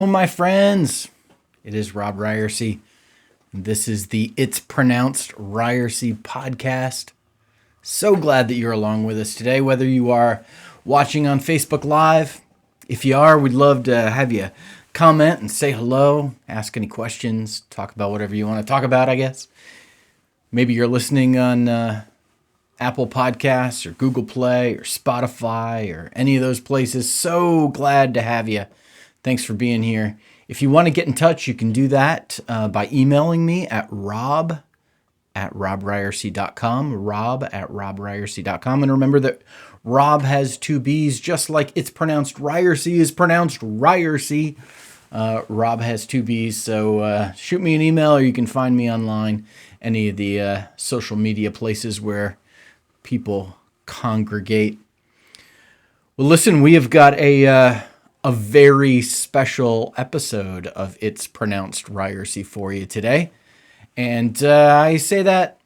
Hello, my friends. It is Robb Ryerse. This is the It's Pronounced Ryerse podcast. So glad that you're along with us today, whether you are watching on Facebook Live. If you are, we'd love to have you comment and say hello, ask any questions, talk about whatever you want to talk about, I guess. Maybe you're listening on Apple Podcasts or Google Play or Spotify or any of those places. So glad to have you. Thanks for being here. If you want to get in touch, you can do that by emailing me at robb@robbryerse.com, robb@robbryerse.com. And remember that Robb has two B's, just like it's pronounced Ryerse is pronounced Ryerse. Robb has two B's, so shoot me an email or you can find me online, any of the social media places where people congregate. Well, listen, we have got a very special episode of It's Pronounced Ryerse for you today. And I say that,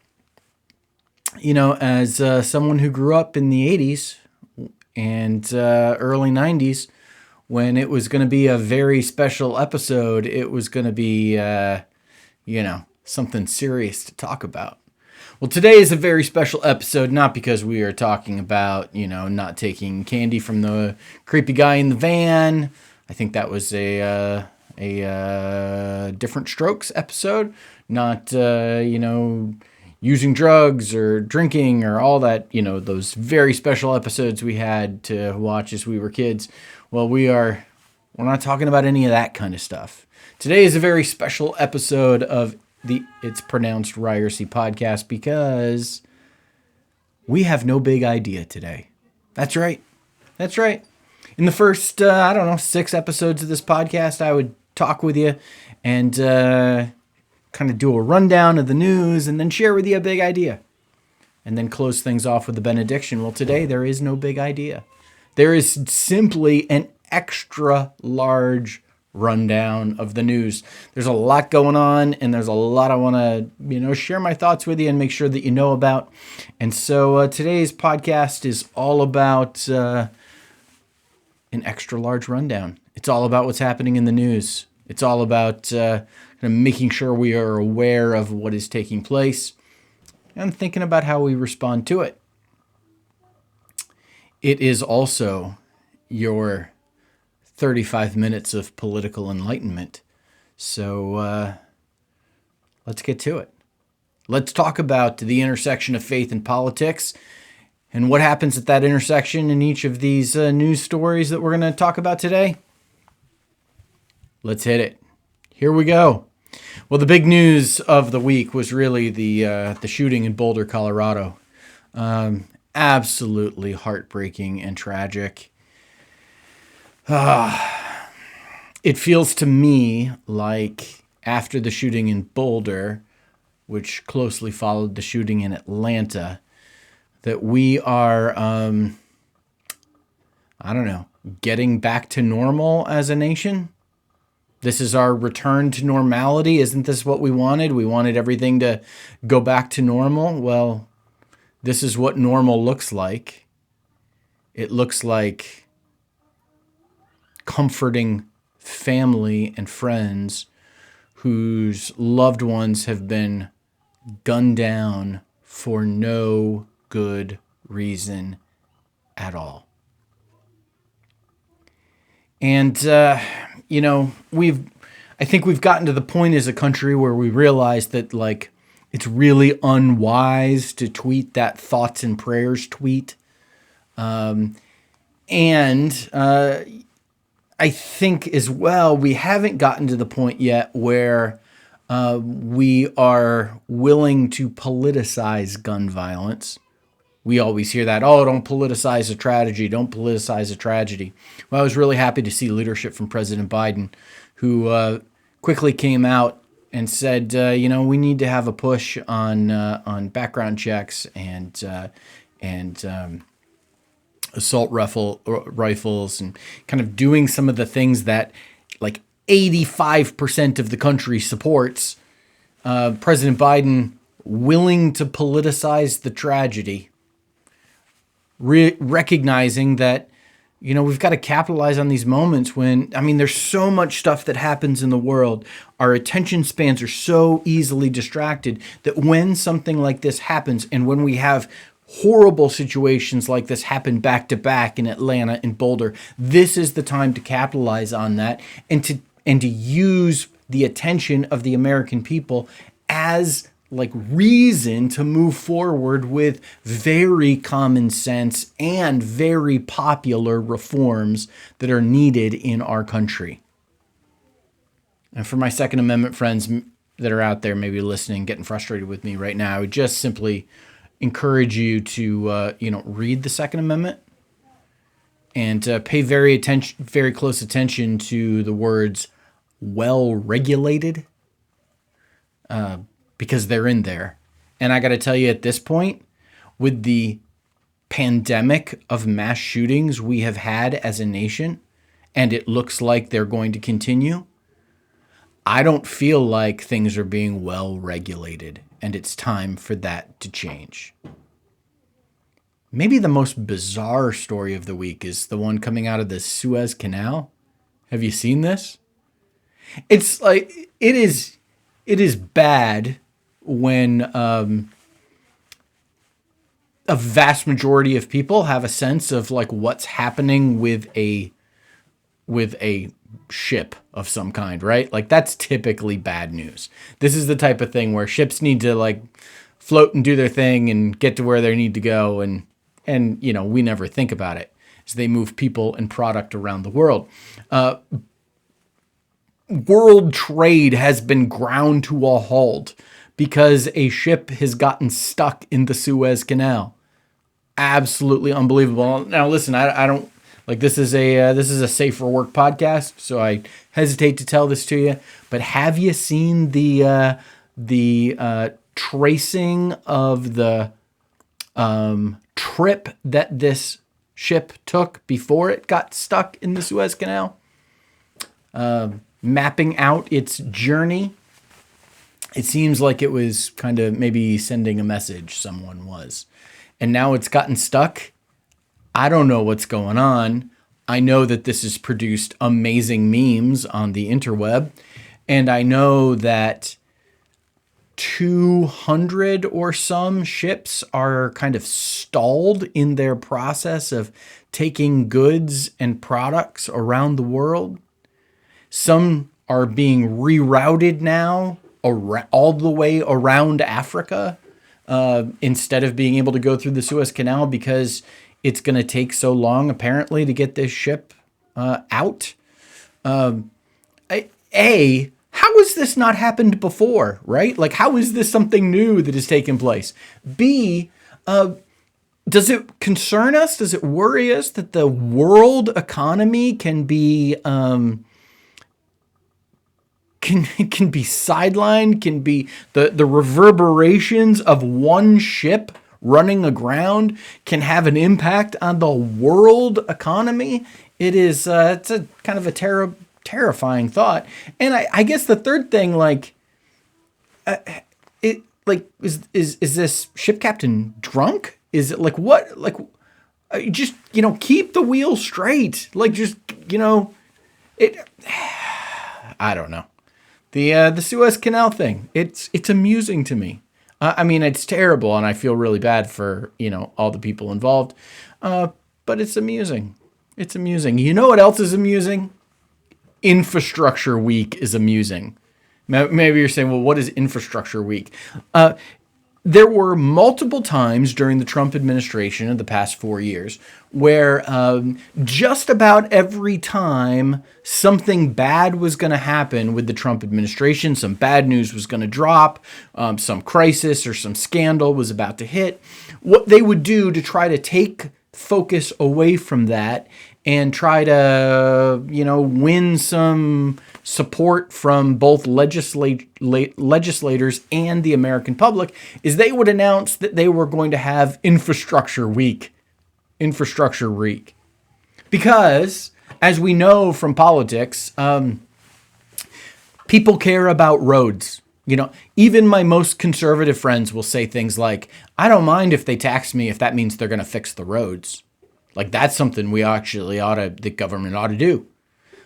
as someone who grew up in the 80s and early 90s, when it was going to be a very special episode, it was going to be, something serious to talk about. Well, today is a very special episode, not because we are talking about, not taking candy from the creepy guy in the van. I think that was a Different Strokes episode. Not, using drugs or drinking or all that, those very special episodes we had to watch as we were kids. Well, we're not talking about any of that kind of stuff. Today is a very special episode of the It's Pronounced Ryerse podcast because we have no big idea today. That's right. In the first, 6 episodes of this podcast, I would talk with you and kind of do a rundown of the news and then share with you a big idea. And then close things off with the benediction. Well, today there is no big idea. There is simply an extra large rundown of the news. There's a lot going on, and there's a lot I want to, share my thoughts with you and make sure that you know about. And so today's podcast is all about an extra large rundown. It's all about what's happening in the news. It's all about kind of making sure we are aware of what is taking place and thinking about how we respond to it. It is also your 35 minutes of political enlightenment. So let's get to it. Let's talk about the intersection of faith and politics and what happens at that intersection in each of these news stories that we're going to talk about today. Let's hit it. Here we go. Well, the big news of the week was really the shooting in Boulder, Colorado. Absolutely heartbreaking and tragic. It feels to me like after the shooting in Boulder, which closely followed the shooting in Atlanta, that we are, getting back to normal as a nation. This is our return to normality. Isn't this what we wanted? We wanted everything to go back to normal. Well, this is what normal looks like. It looks like comforting family and friends whose loved ones have been gunned down for no good reason at all. And, I think we've gotten to the point as a country where we realize that, it's really unwise to tweet that thoughts and prayers tweet. I think as well, we haven't gotten to the point yet where we are willing to politicize gun violence. We always hear that, don't politicize a tragedy, don't politicize a tragedy. Well, I was really happy to see leadership from President Biden, who quickly came out and said, we need to have a push on background checks and assault rifles and kind of doing some of the things that 85% of the country supports. President Biden willing to politicize the tragedy, recognizing that We've got to capitalize on these moments when, there's so much stuff that happens in the world. Our attention spans are so easily distracted that when something like this happens, and when we have horrible situations like this happen back to back in Atlanta and Boulder, this is the time to capitalize on that and to use the attention of the American people as reason to move forward with very common sense and very popular reforms that are needed in our country. And for my Second Amendment friends that are out there maybe listening, getting frustrated with me right now, I would just simply encourage you to read the Second Amendment and pay very close attention to the words "well regulated," because they're in there. And I got to tell you, at this point, with the pandemic of mass shootings we have had as a nation, and it looks like they're going to continue, I don't feel like things are being well regulated, and it's time for that to change. Maybe the most bizarre story of the week is the one coming out of the Suez Canal. Have you seen this? It's it is bad when a vast majority of people have a sense of what's happening with a ship of some kind, right? That's typically bad news. This is the type of thing where ships need to float and do their thing and get to where they need to go, and we never think about it as they move people and product around the world. World trade has been ground to a halt because a ship has gotten stuck in the Suez Canal. Absolutely unbelievable. Now, listen, I don't this is a safe for work podcast, so I hesitate to tell this to you. But have you seen the tracing of the trip that this ship took before it got stuck in the Suez Canal? Mapping out its journey. It seems like it was kind of maybe sending a message, someone was. And now it's gotten stuck. I don't know what's going on. I know that this has produced amazing memes on the interweb. And I know that 200 or some ships are kind of stalled in their process of taking goods and products around the world. Some are being rerouted now all the way around Africa instead of being able to go through the Suez Canal because it's going to take so long, apparently, to get this ship out. How has this not happened before, right? How is this something new that has taken place? B, does it concern us? Does it worry us that the world economy can be can be sidelined, can be the reverberations of one ship running aground can have an impact on the world economy? It's a kind of a terrifying thought. And I guess the third thing, is this ship captain drunk? Is it what? Just, keep the wheel straight. I don't know. The Suez Canal thing, it's amusing to me. It's terrible, and I feel really bad for, all the people involved. But it's amusing. It's amusing. You know what else is amusing? Infrastructure Week is amusing. Maybe you're saying, well, what is Infrastructure Week? There were multiple times during the Trump administration of the past 4 years where just about every time something bad was going to happen with the Trump administration, some bad news was going to drop, some crisis or some scandal was about to hit, what they would do to try to take focus away from that and try to, win some support from both legislators and the American public is they would announce that they were going to have Infrastructure Week. Because, as we know from politics, people care about roads. Even my most conservative friends will say things like, I don't mind if they tax me if that means they're going to fix the roads. Like, that's something the government ought to do.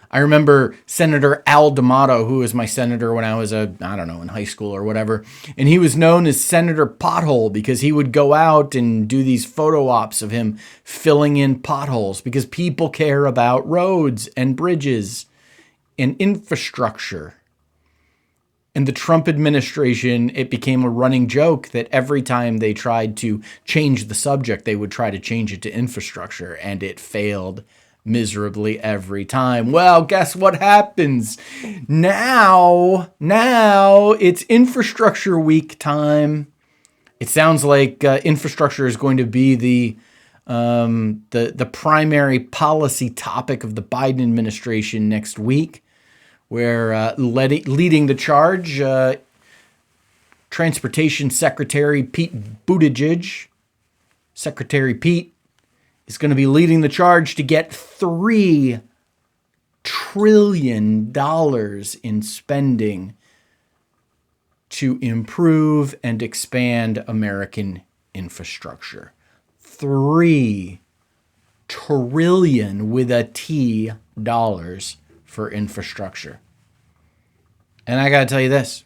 I remember Senator Al D'Amato, who was my senator when I was in high school or whatever. And he was known as Senator Pothole because he would go out and do these photo ops of him filling in potholes because people care about roads and bridges and infrastructure. In the Trump administration, it became a running joke that every time they tried to change the subject, they would try to change it to infrastructure, and it failed miserably every time. Well, guess what happens? Now it's infrastructure week time. It sounds like infrastructure is going to be the primary policy topic of the Biden administration next week, where leading the charge, Transportation Secretary Pete Buttigieg, Secretary Pete, is going to be leading the charge to get $3 trillion in spending to improve and expand American infrastructure. $3 trillion with a T dollars for infrastructure. And I got to tell you this,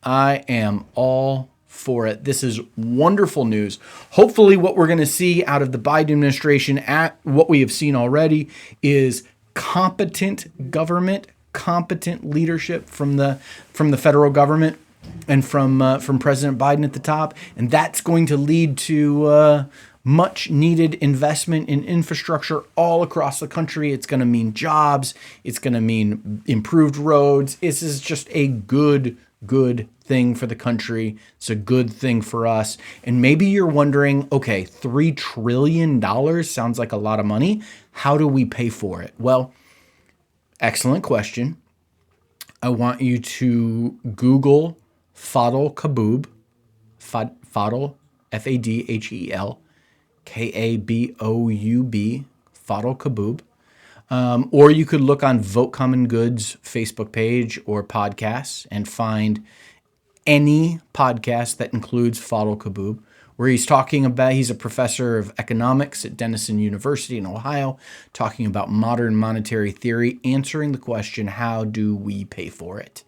I am all for it. This is wonderful news. Hopefully what we're going to see out of the Biden administration, at what we have seen already, is competent government, competent leadership from the federal government and from President Biden at the top. And that's going to lead to much needed investment in infrastructure all across the country. It's going to mean jobs. It's going to mean improved roads. This is just a good thing for the country. It's a good thing for us. And maybe you're wondering, okay, $3 trillion sounds like a lot of money. How do we pay for it? Well, excellent question. I want you to Google Fadl Kaboub, Fadl, Fadhel, Kaboub, Fadl Kaboub. Or you could look on Vote Common Good's Facebook page or podcasts and find any podcast that includes Fadl Kaboub, where he's a professor of economics at Denison University in Ohio, talking about modern monetary theory, answering the question, how do we pay for it?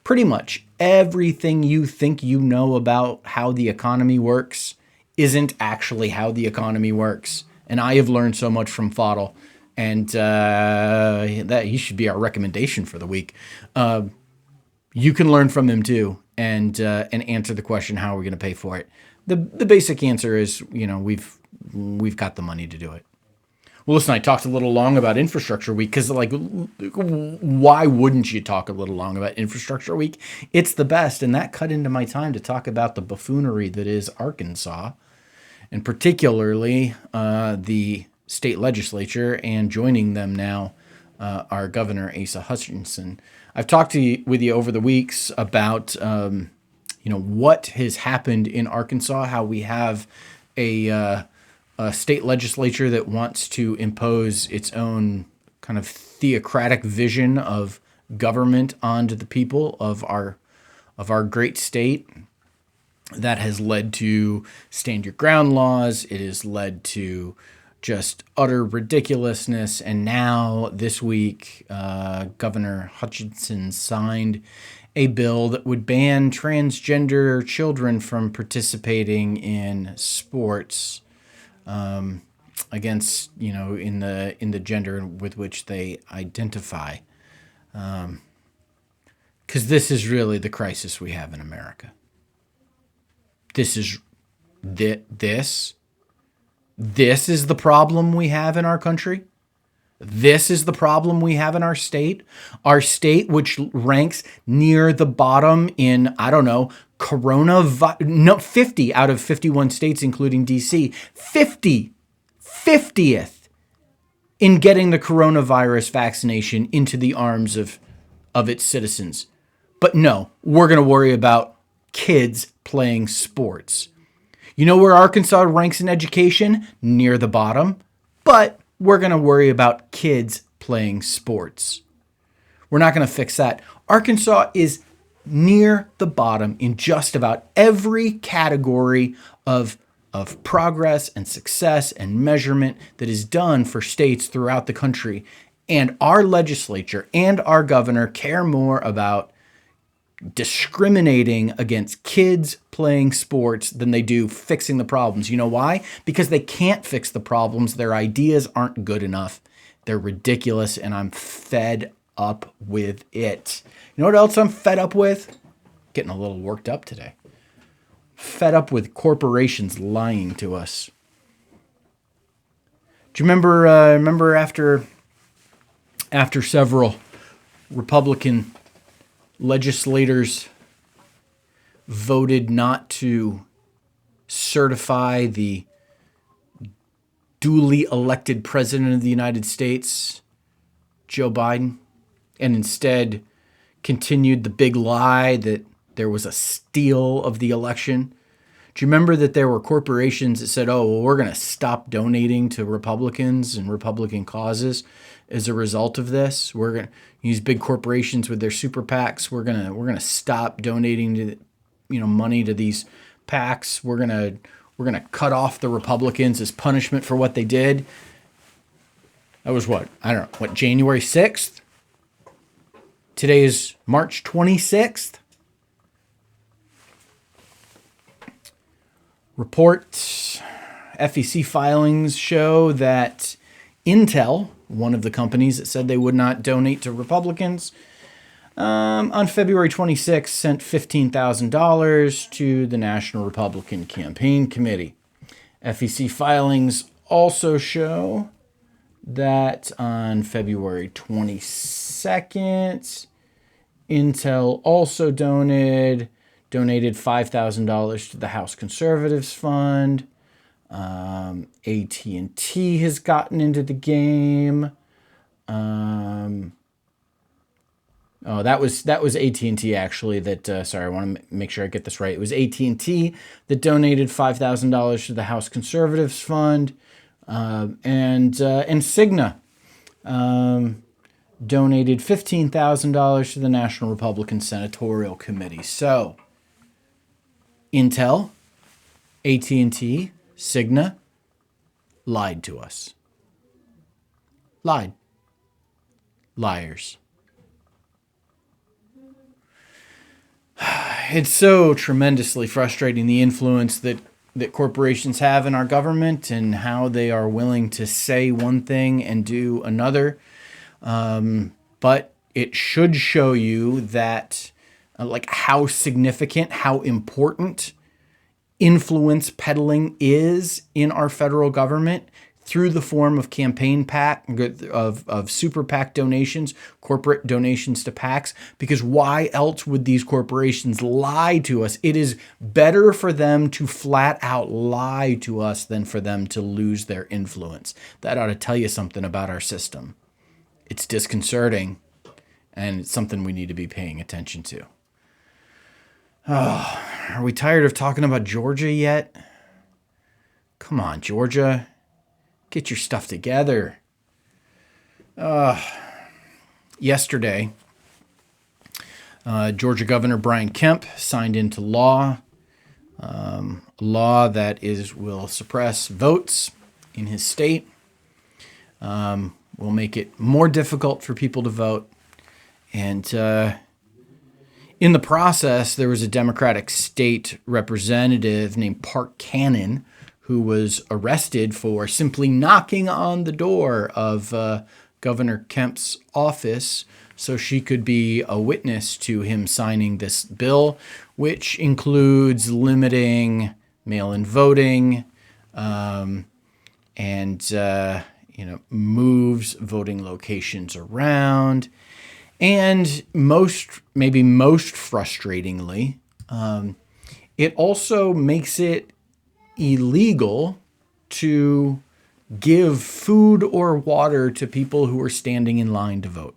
Pretty much everything you think you know about how the economy works isn't actually how the economy works. And I have learned so much from Fadl. And that he should be our recommendation for the week. You can learn from him too, and answer the question, how are we going to pay for it? The basic answer is, we've got the money to do it. Well, listen, I talked a little long about Infrastructure Week because, why wouldn't you talk a little long about Infrastructure Week? It's the best, and that cut into my time to talk about the buffoonery that is Arkansas, and particularly the state legislature, and joining them now, our governor, Asa Hutchinson. I've talked with you over the weeks about, what has happened in Arkansas, how we have a state legislature that wants to impose its own kind of theocratic vision of government onto the people of our great state. That has led to stand your ground laws. It has led to just utter ridiculousness. And now this week, Governor Hutchinson signed a bill that would ban transgender children from participating in sports against, in the gender with which they identify. Because this is really the crisis we have in America. This is the problem we have in our country. This is the problem we have in our state. Our state, which ranks near the bottom in, 50 out of 51 states, including DC, 50th in getting the coronavirus vaccination into the arms of its citizens. But no, we're going to worry about kids playing sports. You know where Arkansas ranks in education? Near the bottom. But we're going to worry about kids playing sports. We're not going to fix that. Arkansas is near the bottom in just about every category of of progress and success and measurement that is done for states throughout the country. And our legislature and our governor care more about discriminating against kids playing sports than they do fixing the problems. You know why? Because they can't fix the problems. Their ideas aren't good enough. They're ridiculous, and I'm fed up with it. You know what else I'm fed up with? Getting a little worked up today. Fed up with corporations lying to us. Do you remember after several Republican legislators voted not to certify the duly elected president of the United States, Joe Biden, and instead continued the big lie that there was a steal of the election? Do you remember that there were corporations that said, oh, well, we're going to stop donating to Republicans and Republican causes as a result of this? We're going to use big corporations with their super PACs. We're going to stop donating to, money to these PACs. We're going to cut off the Republicans as punishment for what they did. That was January 6th? Today is March 26th. Reports, FEC filings show that Intel, one of the companies that said they would not donate to Republicans, on February 26th sent $15,000 to the National Republican Campaign Committee. FEC filings also show that on February 22nd, Intel also donated $5,000 to the House Conservatives Fund. AT&T has gotten into the game. That was AT&T actually. Sorry, I want to make sure I get this right. It was AT&T that donated $5,000 to the House Conservatives Fund, and Cigna donated $15,000 to the National Republican Senatorial Committee. So, Intel, AT&T, Cigna lied to us. Lied. Liars. It's so tremendously frustrating, the influence that corporations have in our government and how they are willing to say one thing and do another. But it should show you that how significant, how important influence peddling is in our federal government through the form of campaign PAC, of super PAC donations, corporate donations to PACs, because why else would these corporations lie to us? It is better for them to flat out lie to us than for them to lose their influence. That ought to tell you something about our system. It's disconcerting, and it's something we need to be paying attention to. Oh, are we tired of talking about Georgia yet? Come on, Georgia. Get your stuff together. Yesterday, Georgia Governor Brian Kemp signed into law a law that will suppress votes in his state, will make it more difficult for people to vote. And in the process, there was a Democratic state representative named Park Cannon who was arrested for simply knocking on the door of Governor Kemp's office so she could be a witness to him signing this bill, which includes limiting mail-in voting and moves voting locations around. And most frustratingly, it also makes it illegal to give food or water to people who are standing in line to vote.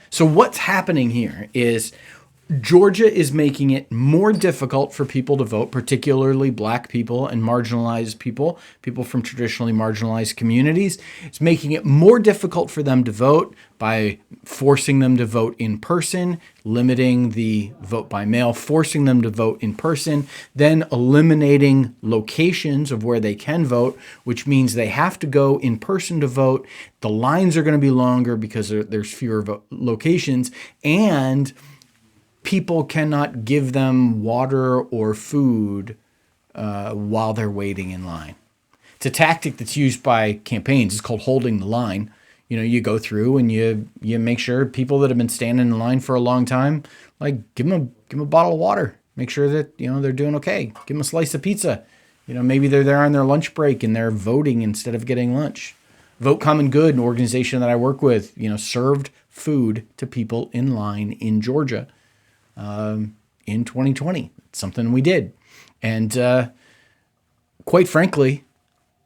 So what's happening here is Georgia is making it more difficult for people to vote, particularly black people and marginalized people, people from traditionally marginalized communities. It's making it more difficult for them to vote by forcing them to vote in person, limiting the vote by mail, forcing them to vote in person, then eliminating locations of where they can vote, which means they have to go in person to vote. The lines are going to be longer because there's fewer locations, and people cannot give them water or food while they're waiting in line. It's a tactic that's used by campaigns. It's called holding the line. You know, you go through and you make sure people that have been standing in line for a long time, like give them a bottle of water. Make sure that, you know, they're doing okay. Give them a slice of pizza. You know, maybe they're there on their lunch break and they're voting instead of getting lunch. Vote Common Good, an organization that I work with, you know, served food to people in line in Georgia. In 2020. It's something we did. And quite frankly,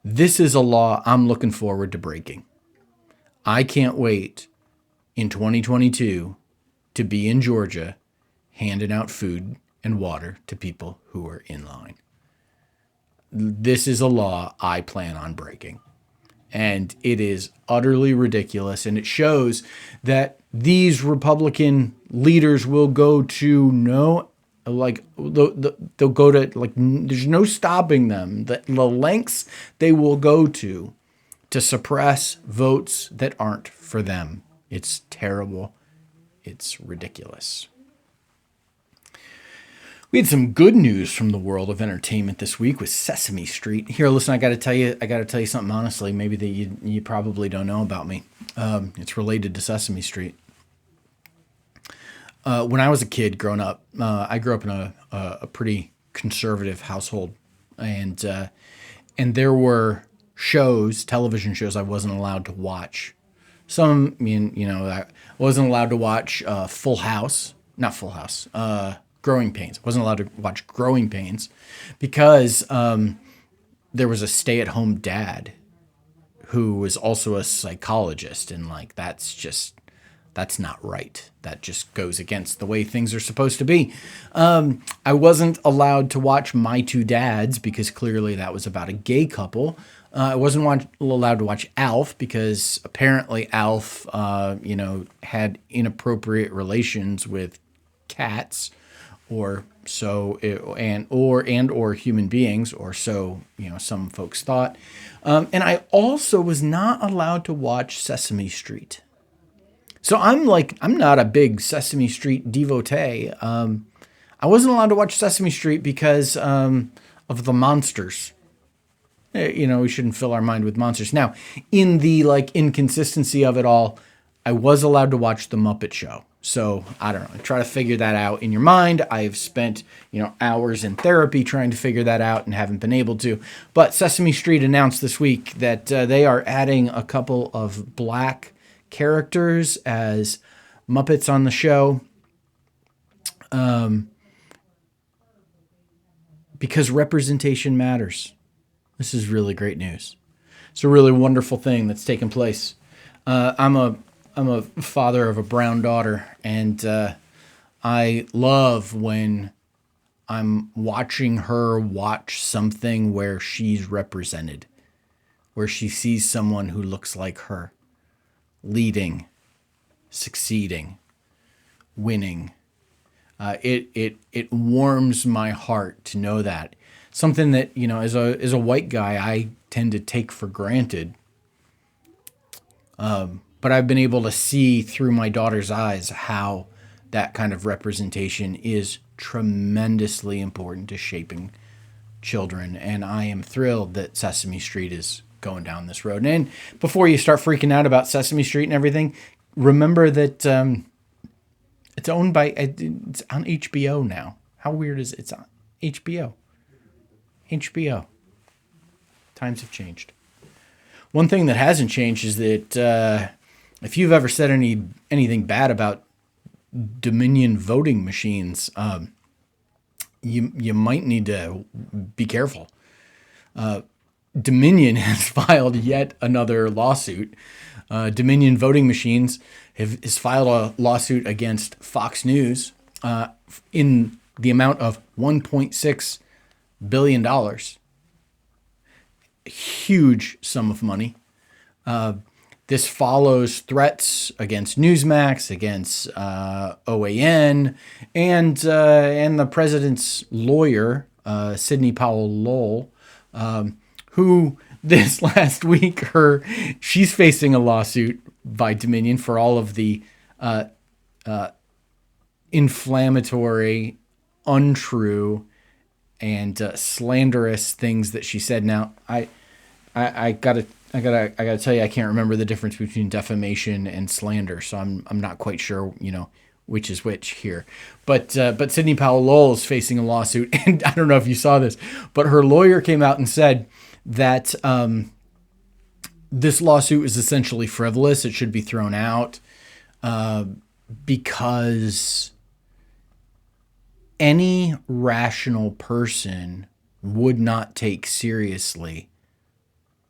this is a law I'm looking forward to breaking. I can't wait in 2022 to be in Georgia handing out food and water to people who are in line. This is a law I plan on breaking. And it is utterly ridiculous. And it shows that these Republican leaders will go to they'll go to, there's no stopping them. The lengths they will go to suppress votes that aren't for them. It's terrible. It's ridiculous. We had some good news from the world of entertainment this week with Sesame Street. Here, listen, I got to tell you something honestly, maybe that you probably don't know about me. It's related to Sesame Street. When I was a kid growing up, I grew up in a pretty conservative household, and there were television shows I wasn't allowed to watch. Some, I wasn't allowed to watch Growing Pains. I wasn't allowed to watch Growing Pains because there was a stay-at-home dad who was also a psychologist, and that's not right. That just goes against the way things are supposed to be. I wasn't allowed to watch My Two Dads because clearly that was about a gay couple. I wasn't allowed to watch Alf because apparently Alf, had inappropriate relations with cats, or human beings, or so some folks thought. And I also was not allowed to watch Sesame Street. So I'm not a big Sesame Street devotee. I wasn't allowed to watch Sesame Street because of the monsters. We shouldn't fill our mind with monsters. Now, in the inconsistency of it all, I was allowed to watch The Muppet Show. So I don't know. Try to figure that out in your mind. I've spent hours in therapy trying to figure that out and haven't been able to. But Sesame Street announced this week that they are adding a couple of black characters as Muppets on the show, because representation matters. This is really great news. It's a really wonderful thing that's taken place. I'm a father of a brown daughter, and I love when I'm watching her watch something where she's represented, where she sees someone who looks like her, leading, succeeding, winning. It warms my heart to know that. Something that, as a white guy, I tend to take for granted. But I've been able to see through my daughter's eyes how that kind of representation is tremendously important to shaping children. And I am thrilled that Sesame Street is going down this road. And before you start freaking out about Sesame Street and everything, remember that it's owned by, it's on HBO now. How weird is it? It's on HBO. HBO. Times have changed. One thing that hasn't changed is that if you've ever said anything bad about Dominion voting machines, you might need to be careful. Dominion has filed yet another lawsuit. Dominion Voting Machines has filed a lawsuit against Fox News in the amount of $1.6 billion. Huge sum of money. This follows threats against Newsmax, against OAN, and the president's lawyer, Sidney Powell Lowell, who this last week she's facing a lawsuit by Dominion for all of the inflammatory, untrue, and slanderous things that she said. Now, I gotta tell you, I can't remember the difference between defamation and slander, so I'm not quite sure, which is which here. But Sidney Powell Lowell is facing a lawsuit, and I don't know if you saw this, but her lawyer came out and said that this lawsuit is essentially frivolous. It should be thrown out because any rational person would not take seriously,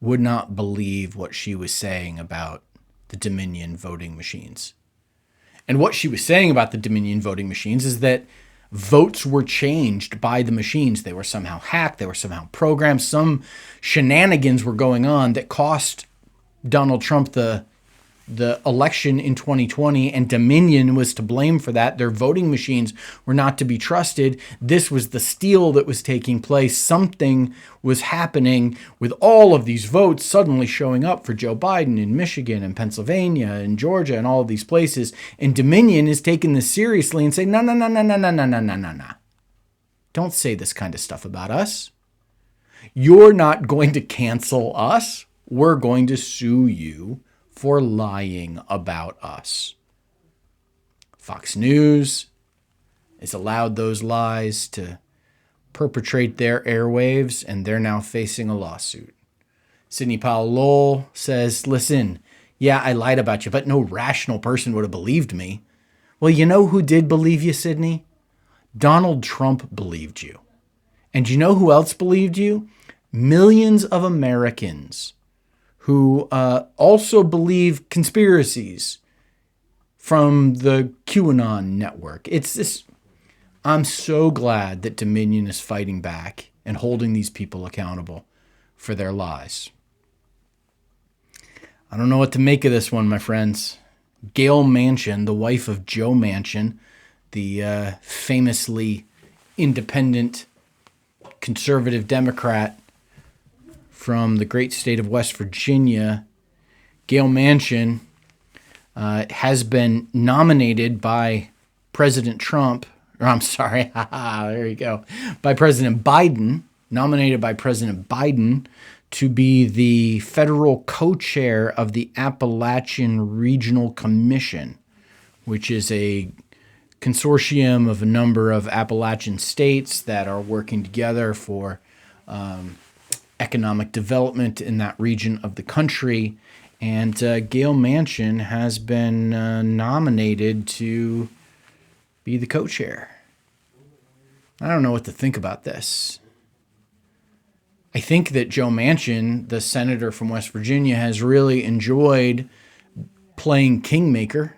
would not believe what she was saying about the Dominion voting machines. And what she was saying about the Dominion voting machines is that votes were changed by the machines. They were somehow hacked. They were somehow programmed. Some shenanigans were going on that cost Donald Trump the election in 2020, and Dominion was to blame for that. Their voting machines were not to be trusted. This was the steal that was taking place. Something was happening with all of these votes suddenly showing up for Joe Biden in Michigan and Pennsylvania and Georgia and all of these places. And Dominion is taking this seriously and saying, no. Don't say this kind of stuff about us. You're not going to cancel us. We're going to sue you for lying about us. Fox News has allowed those lies to perpetrate their airwaves, and they're now facing a lawsuit. Sidney Powell Lowell says, listen, yeah, I lied about you, but no rational person would have believed me. Well, you know who did believe you, Sidney? Donald Trump believed you. And you know who else believed you? Millions of Americans who also believe conspiracies from the QAnon network. It's this. I'm so glad that Dominion is fighting back and holding these people accountable for their lies. I don't know what to make of this one, my friends. Gail Manchin, the wife of Joe Manchin, the famously independent conservative Democrat from the great state of West Virginia, Gail Manchin has been nominated by President Trump, there you go, by President Biden, nominated by President Biden to be the federal co-chair of the Appalachian Regional Commission, which is a consortium of a number of Appalachian states that are working together for economic development in that region of the country. And Gail Manchin has been nominated to be the co-chair. I don't know what to think about this. I think that Joe Manchin, the senator from West Virginia, has really enjoyed playing kingmaker.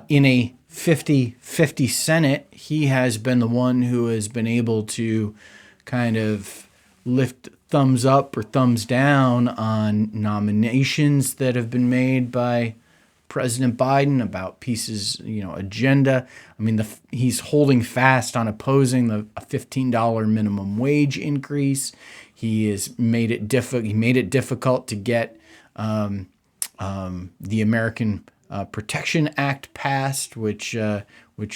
In a 50-50 Senate, he has been the one who has been able to kind of lift thumbs up or thumbs down on nominations that have been made by President Biden about pieces, agenda. I mean, he's holding fast on opposing a $15 minimum wage increase. He has made it difficult to get the American Protection Act passed, which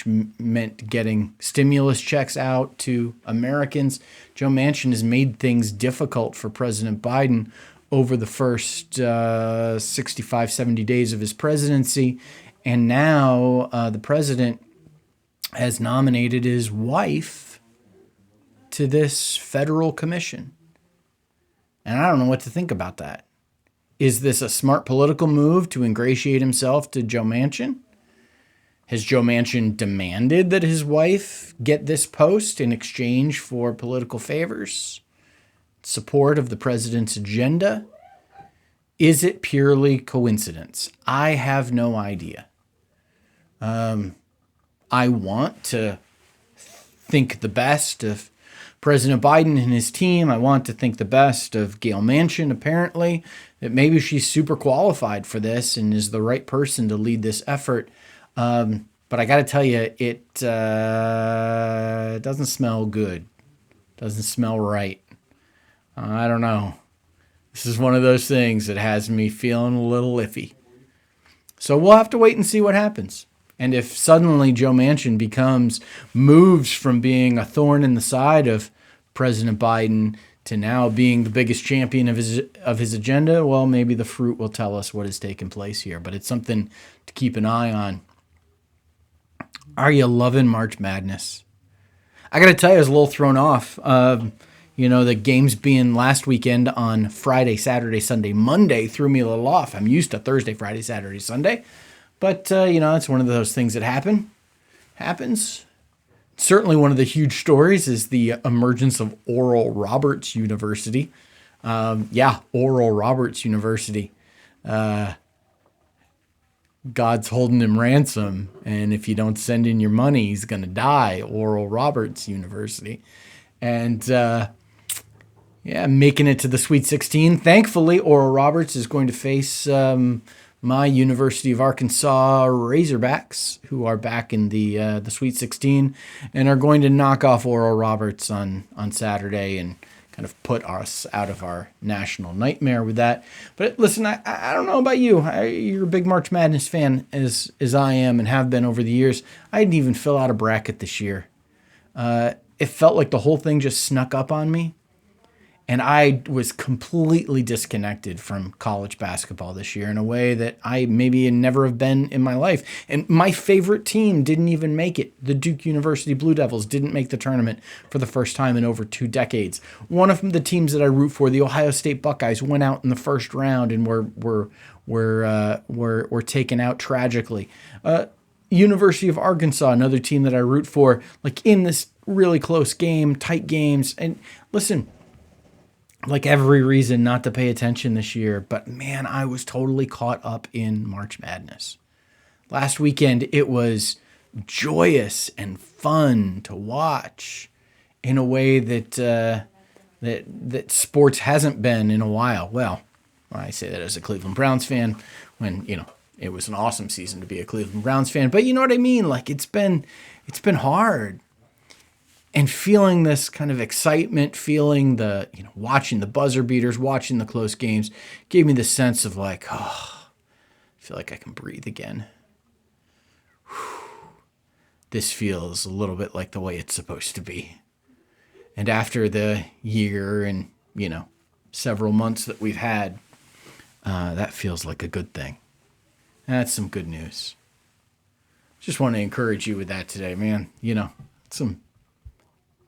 meant getting stimulus checks out to Americans. Joe Manchin has made things difficult for President Biden over the first 65, 70 days of his presidency. And now the president has nominated his wife to this federal commission. And I don't know what to think about that. Is this a smart political move to ingratiate himself to Joe Manchin? Has Joe Manchin demanded that his wife get this post in exchange for political favors, support of the president's agenda? Is it purely coincidence? I have no idea. I want to think the best of President Biden and his team. I want to think the best of Gail Manchin, apparently, that maybe she's super qualified for this and is the right person to lead this effort. But I got to tell you, it doesn't smell good. Doesn't smell right. I don't know. This is one of those things that has me feeling a little iffy. So we'll have to wait and see what happens. And if suddenly Joe Manchin moves from being a thorn in the side of President Biden to now being the biggest champion of his agenda, well, maybe the fruit will tell us what has taken place here. But it's something to keep an eye on. Are you loving March Madness? I got to tell you, I was a little thrown off. The games being last weekend on Friday, Saturday, Sunday, Monday threw me a little off. I'm used to Thursday, Friday, Saturday, Sunday. But, it's one of those things that happens. Certainly one of the huge stories is the emergence of Oral Roberts University. Oral Roberts University. God's holding him ransom, and if you don't send in your money, he's going to die. Oral Roberts University. And, making it to the Sweet 16. Thankfully, Oral Roberts is going to face my University of Arkansas Razorbacks, who are back in the Sweet 16 and are going to knock off Oral Roberts on Saturday and kind of put us out of our national nightmare with that. But listen, I don't know about you. You're a big March Madness fan as I am and have been over the years. I didn't even fill out a bracket this year. It felt like the whole thing just snuck up on me. And I was completely disconnected from college basketball this year in a way that I maybe never have been in my life. And my favorite team didn't even make it. The Duke University Blue Devils didn't make the tournament for the first time in over 2 decades. One of the teams that I root for, the Ohio State Buckeyes, went out in the first round and were taken out tragically. University of Arkansas, another team that I root for, like in this really close game, tight games. And listen, like every reason not to pay attention this year, but man, I was totally caught up in March Madness. Last weekend, it was joyous and fun to watch in a way that sports hasn't been in a while. Well, I say that as a Cleveland Browns fan when, it was an awesome season to be a Cleveland Browns fan, but you know what I mean? Like it's been hard. And feeling this kind of excitement, feeling watching the buzzer beaters, watching the close games, gave me the sense of like, I feel like I can breathe again. This feels a little bit like the way it's supposed to be. And after the year and, several months that we've had, that feels like a good thing. That's some good news. Just want to encourage you with that today, man.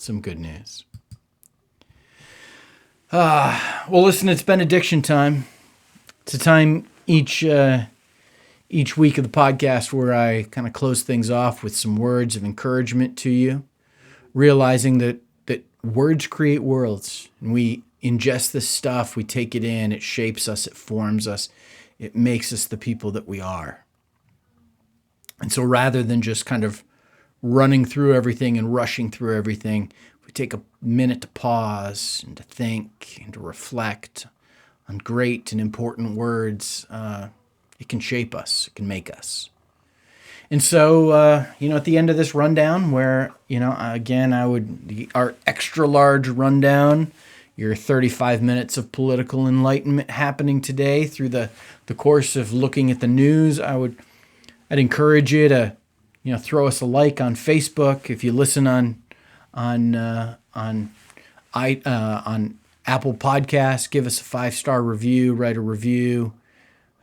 Some good news. Well, listen, it's benediction time. It's a time each week of the podcast where I kind of close things off with some words of encouragement to you, realizing that words create worlds. And we ingest this stuff, we take it in, it shapes us, it forms us, it makes us the people that we are. And so rather than just kind of running through everything and rushing through everything, we take a minute to pause and to think and to reflect on great and important words. It can shape us. It can make us. And so, at the end of this rundown where, again, our extra large rundown, your 35 minutes of political enlightenment happening today through the course of looking at the news, I'd encourage you to throw us a like on Facebook. If you listen on Apple Podcasts, give us a 5-star review, write a review,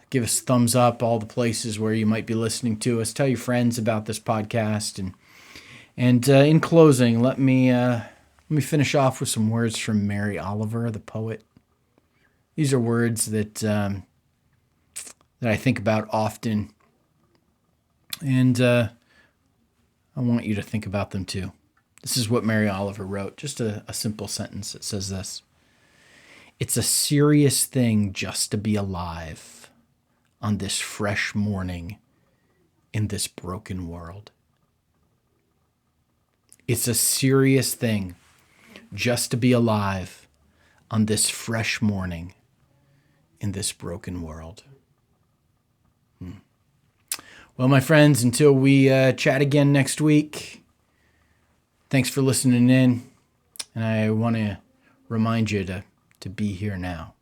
give us a thumbs up, all the places where you might be listening to us. Tell your friends about this podcast. And in closing, let me finish off with some words from Mary Oliver, the poet. These are words that I think about often. And I want you to think about them too. This is what Mary Oliver wrote, just a simple sentence. It says this: "It's a serious thing just to be alive on this fresh morning in this broken world." It's a serious thing just to be alive on this fresh morning in this broken world. Well, my friends, until we chat again next week, thanks for listening in. And I want to remind you to be here now.